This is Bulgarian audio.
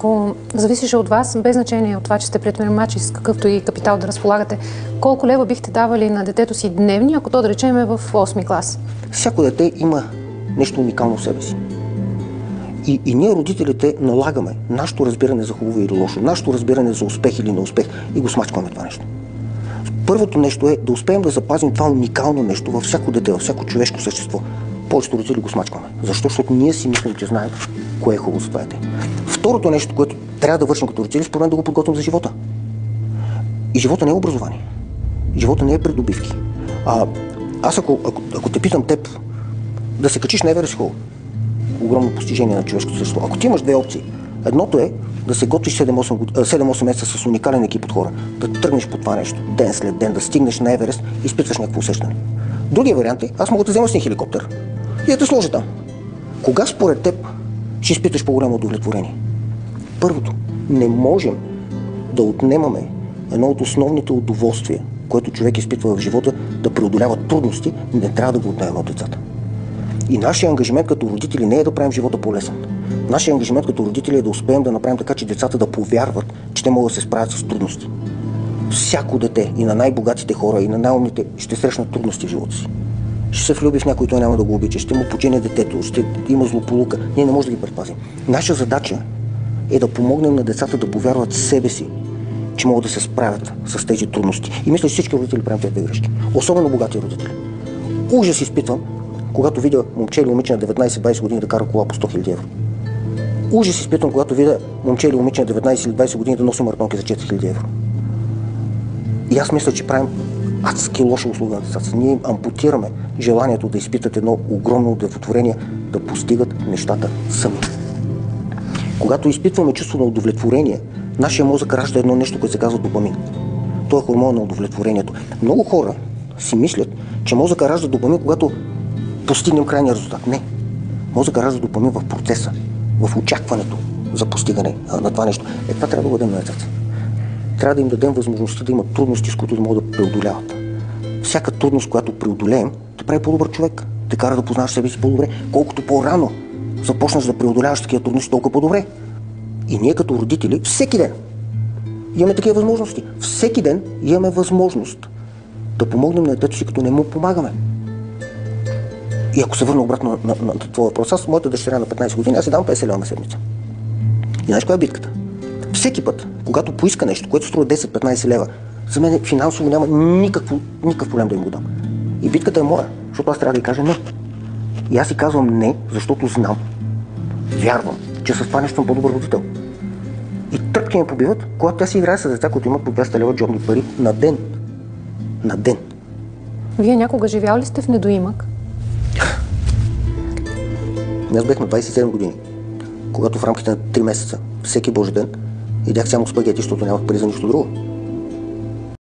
ако зависеше от вас, без значение от това, че сте предприемачи с какъвто и капитал да разполагате, колко лева бихте давали на детето си дневни, ако то, да речем, е в 8-ми клас? Всяко дете има нещо уникално в себе си. И ние, родителите, налагаме нашето разбиране за хубаво или лошо, нашето разбиране за успех или неуспех и го смачкваме това нещо. Първото нещо е да успеем да запазим това уникално нещо във всяко дете, във всяко човешко същество. Повечето родители го смачкваме. Защо? Защото ние си мислим, че знаем кое е хубаво за това дете. Второто нещо, което трябва да вършим като родители, според мен да го подготвим за живота. И живота не е образование. Живота не е придобивки. Аз ако те питам теб да се качиш на Еверест, огромно постижение на човешкото същество. Ако ти имаш две опции, едното е да се готвиш 7-8 месеца с уникален екип от хора, да тръгнеш по това нещо, ден след ден, да стигнеш на Еверест и изпитваш някакво усещане. Другия вариант е, аз мога да взема с един хеликоптер и да те сложа там. Кога според теб ще изпиташ по-голямо удовлетворение? Първото, не можем да отнемаме едно от основните удоволствия, което човек изпитва в живота, да преодолява трудности, не трябва да го отнемем от децата. И нашия ангажимент като родители не е да правим живота по-лесен. Нашия ангажимент като родители е да успеем да направим така, че децата да повярват, че те могат да се справят с трудности. Всяко дете, и на най-богатите хора, и на най-умните, ще срещнат трудности в живота си. Ще се влюби в някой, той няма да го обича, ще му почине детето, ще има злополука. Ние не можем да ги предпазим. Наша задача е да помогнем на децата да повярват в себе си, че могат да се справят с тези трудности. И мисля, че всички родители правим тези грешки. Особено богати родители. Ужас изпитвам, когато видя момче или момиче на 19-20 години да кара кола по 100 000 евро. Ужас изпитвам, когато видя момче или момиче на 19 или 20 години да носи маратонки за 4000 евро. И аз мисля, че правим адски лоша услуга на децата. Ние им ампутираме желанието да изпитат едно огромно удовлетворение, да постигат нещата сами. Когато изпитваме чувство на удовлетворение, нашия мозък ражда едно нещо, което се казва допамин. То е хормон на удовлетворението. Много хора си мислят, че мозъка ражда допамин, когато постигнем крайния резултат. Не. Мозъка ражда допамин в процеса, в очакването за постигане на това нещо. Това трябва да го дадем на децата. Трябва да им дадем възможността да имат трудности, с които да могат да преодоляват. Всяка трудност, която преодолеем, те прави по-добър човек. Те кара да познаваш себе си по-добре. Колкото по-рано започнеш да преодоляваш такива трудности, толкова по-добре. И ние като родители всеки ден имаме такива възможности. Всеки ден имаме възможност да помогнем на детето си, като не му помагаме. И ако се върна обратно на твоя въпрос, аз моята дъщеря на 15 години, аз си давам 50 лева на седмица. И знаеш коя е битката? Всеки път, когато поиска нещо, което струва 10-15 лева, за мен финансово няма никакъв проблем да им го дам. И битката е моя, защото аз трябва да й кажа не. И аз си казвам не, защото знам, вярвам, че с това нещо съм по-добър родител. И тръпки ми побиват, когато тя си играе с деца, които имат по 200 лева джобни пари на ден. На ден. Вие някога живял ли сте в недоимък? Аз бех на 27 години, когато в рамките на 3 месеца, всеки божи ден, идях само спагети, защото нямах пари за нищо друго.